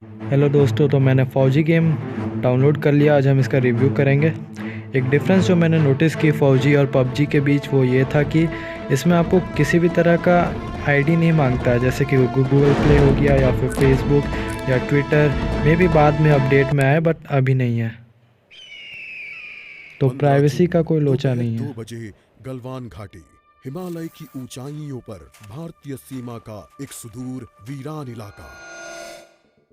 Hello दोस्तों, तो मैंने फौजी गेम डाउनलोड कर लिया। आज हम इसका रिव्यू करेंगे। एक डिफरेंस जो मैंने नोटिस की फौजी और पबजी के बीच वो ये था कि इसमें आपको किसी भी तरह का आईडी नहीं मांगता है, जैसे कि गूगल प्ले हो गया या फिर फेसबुक या ट्विटर में भी बाद में अपडेट में आए, बट अभी नहीं है। तो 15 प्राइवेसी जून का कोई लोचा दोपहर नहीं है। 2 बजे गलवान घाटी, हिमालय की ऊंचाइयों पर भारतीय सीमा का एक सुदूर वीरान इलाका।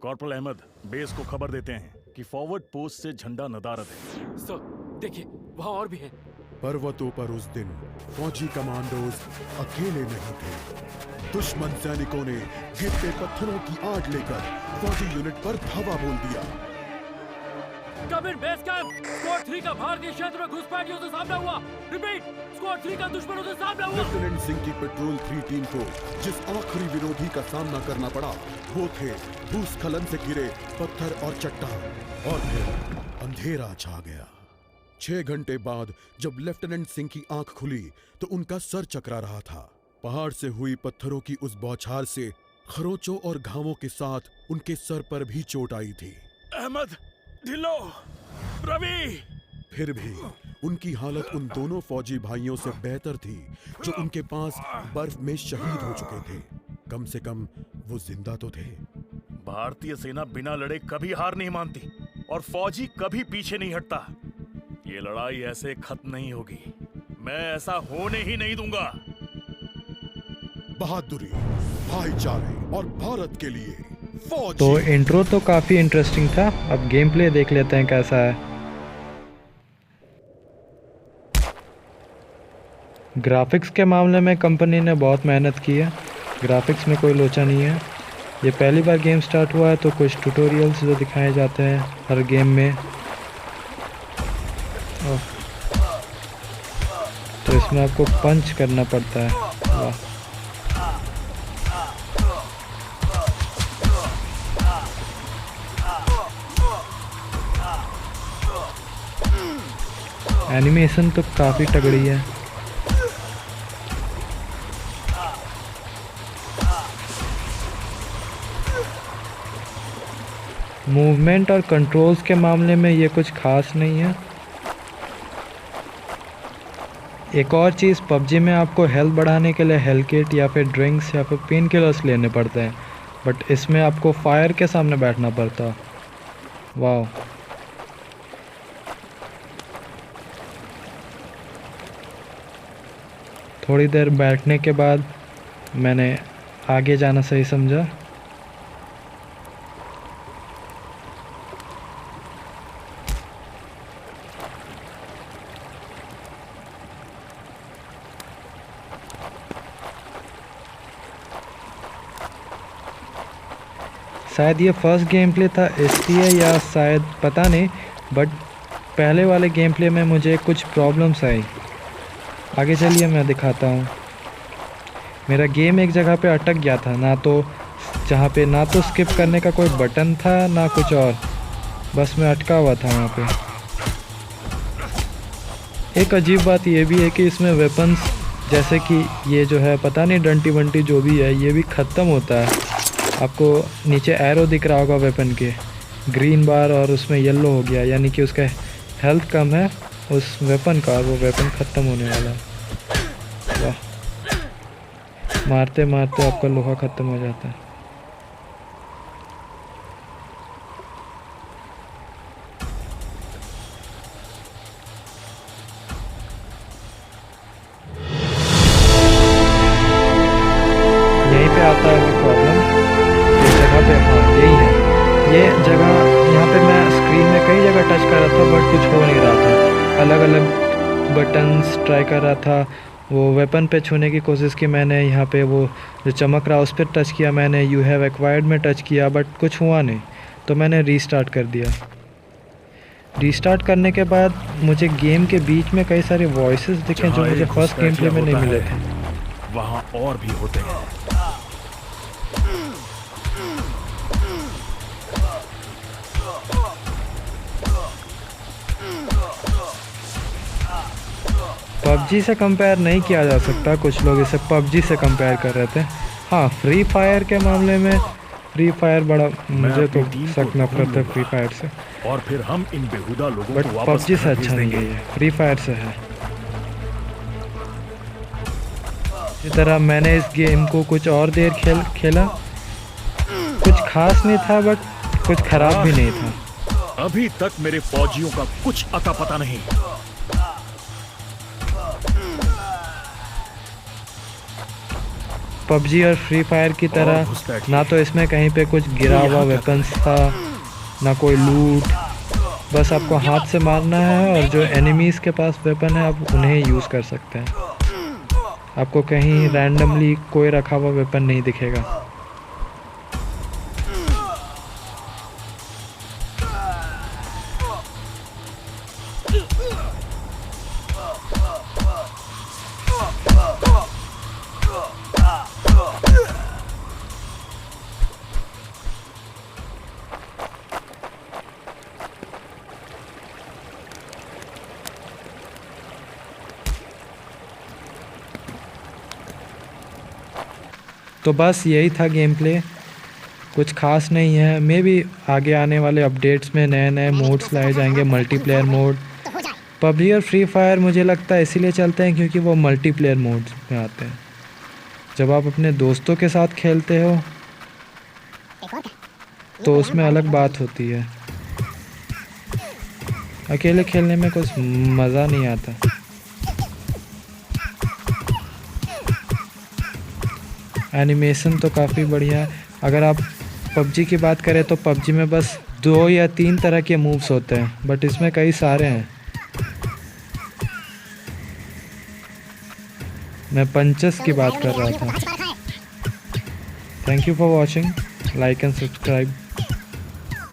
कॉर्पोरल अहमद, बेस को खबर देते हैं कि फॉरवर्ड पोस्ट से झंडा नदारद है। सर, देखिए वहाँ और भी हैं। पर्वतों पर उस दिन फौजी कमांडोज अकेले नहीं थे। दुश्मन सैनिकों ने गिरते पत्थरों की आड़ लेकर फौजी यूनिट पर धावा बोल दिया। कम इन बेस कैंप। स्क्वाड 3 का भारतीय क्षेत्र में घुसपैठियों से सामना हुआ। रिपीट, स्क्वाड 3 का दुश्मनों से सामना हुआ। लेफ्टिनेंट सिंह की पेट्रोल 3 टीम को जिस आखिरी विरोधी का सामना करना पड़ा वो थे भूस्खलन से घिरे पत्थर और चट्टान। और फिर अंधेरा छा गया। 6 घंटे बाद जब लेफ्टिनेंट सिंह की आंख खुली तो उनका सर चकरा रहा था। पहाड़ से हुई पत्थरों की उस बौछार से खरोंचों और घावों के साथ उनके सर पर भी चोट आई थी। अहमद, ढिल्लो, रवि। फिर भी उनकी हालत उन दोनों फौजी भाइयों से बेहतर थी जो उनके पास बर्फ में शहीद हो चुके थे। कम से कम वो जिंदा तो थे। भारतीय सेना बिना लड़े कभी हार नहीं मानती और फौजी कभी पीछे नहीं हटता। ये लड़ाई ऐसे खत्म नहीं होगी। मैं ऐसा होने ही नहीं दूंगा। बहादुरी, भाईचारे और भारत के लिए फौज। तो इंट्रो तो काफ़ी इंटरेस्टिंग था। अब गेम प्ले देख लेते हैं कैसा है। ग्राफिक्स के मामले में कंपनी ने बहुत मेहनत की है। ग्राफिक्स में कोई लोचा नहीं है। ये पहली बार गेम स्टार्ट हुआ है तो कुछ ट्यूटोरियल्स जो दिखाए जाते हैं हर गेम में। तो इसमें आपको पंच करना पड़ता है। वाह, एनिमेशन तो काफ़ी तगड़ी है। मूवमेंट और कंट्रोल्स के मामले में ये कुछ खास नहीं है। एक और चीज़, पबजी में आपको हेल्थ बढ़ाने के लिए हेल्थ किट या फिर ड्रिंक्स या फिर पेन किलर्स लेने पड़ते हैं, बट इसमें आपको फायर के सामने बैठना पड़ता। वाह, थोड़ी देर बैठने के बाद मैंने आगे जाना सही समझा। शायद ये फर्स्ट गेम प्ले था इसलिए, या शायद पता नहीं, बट पहले वाले गेम प्ले में मुझे कुछ प्रॉब्लम्स आई। आगे चलिए मैं दिखाता हूँ। मेरा गेम एक जगह पे अटक गया था, ना तो जहाँ पे ना तो स्किप करने का कोई बटन था ना कुछ और, बस मैं अटका हुआ था वहाँ पे। एक अजीब बात ये भी है कि इसमें वेपन्स जैसे कि ये जो है पता नहीं डंटी वंटी जो भी है ये भी ख़त्म होता है। आपको नीचे एरो दिख रहा होगा वेपन के, ग्रीन बार, और उसमें येलो हो गया, यानी कि उसका हेल्थ कम है उस वेपन का, वो वेपन ख़त्म होने वाला है। वाह, मारते मारते आपका लोहा ख़त्म हो जाता है। यहीं पे आता है वो प्रॉब्लम। इस जगह पे, हाँ यही है ये जगह। यहाँ पे मैं स्क्रीन में कई जगह टच कर रहा था बट कुछ हो नहीं रहा था। अलग अलग बटन्स ट्राई कर रहा था। वो वेपन पे छूने की कोशिश की मैंने, यहाँ पे वो जो चमक रहा उस पर टच किया मैंने, यू हैव एक्वायर्ड में टच किया बट कुछ हुआ नहीं, तो मैंने रीस्टार्ट कर दिया। रीस्टार्ट करने के बाद मुझे गेम के बीच में कई सारे वॉइसेस दिखे जो मुझे फर्स्ट गेम प्ले में नहीं मिले थे। वहाँ और भी होते हैं। पबजी से कंपेयर नहीं किया जा सकता। कुछ लोग इसे पबजी से कंपेयर कर रहे थे। हाँ, फ्री फायर के मामले में फ्री फायर बड़ा मुझे अपनी तो टीम को सख्त नफरत है ढूंढ फ्री लूंगा। फायर से, और फिर हम इन बेहुदा लोगों बट को वापस पबजी से घर भेज अच्छा नहीं है देंगे। ये, फ्री फायर से है। इसी तरह मैंने इस गेम को कुछ और देर खेला, कुछ खास नहीं था बट कुछ खराब भी नहीं था। अभी तक मेरे फौजियों का कुछ अता पता नहीं। पबजी और फ्री फायर की और तरह घुसपैठ ना तो इसमें कहीं पे कुछ गिरा हुआ वेपन्स था, ना कोई लूट, बस आपको हाथ से मारना है और जो एनिमीज़ के पास वेपन है आप उन्हें यूज़ कर सकते हैं। आपको कहीं रैंडमली कोई रखा हुआ वेपन नहीं दिखेगा। तो बस यही था गेम प्ले, कुछ खास नहीं है। मे भी आगे आने वाले अपडेट्स में नए नए मोड्स लाए जाएंगे, मल्टीप्लेयर मोड। पबजी और फ्री फायर मुझे लगता है इसीलिए चलते हैं क्योंकि वो मल्टीप्लेयर मोड्स में आते हैं। जब आप अपने दोस्तों के साथ खेलते हो तो उसमें अलग बात होती है, अकेले खेलने में कुछ मज़ा नहीं आता। एनिमेशन तो काफ़ी बढ़िया है। अगर आप पबजी की बात करें तो पबजी में बस 2 या 3 तरह के मूव्स होते हैं, बट इसमें कई सारे हैं। मैं पंचेस की बात कर रहा था। Thank you for watching, like and subscribe.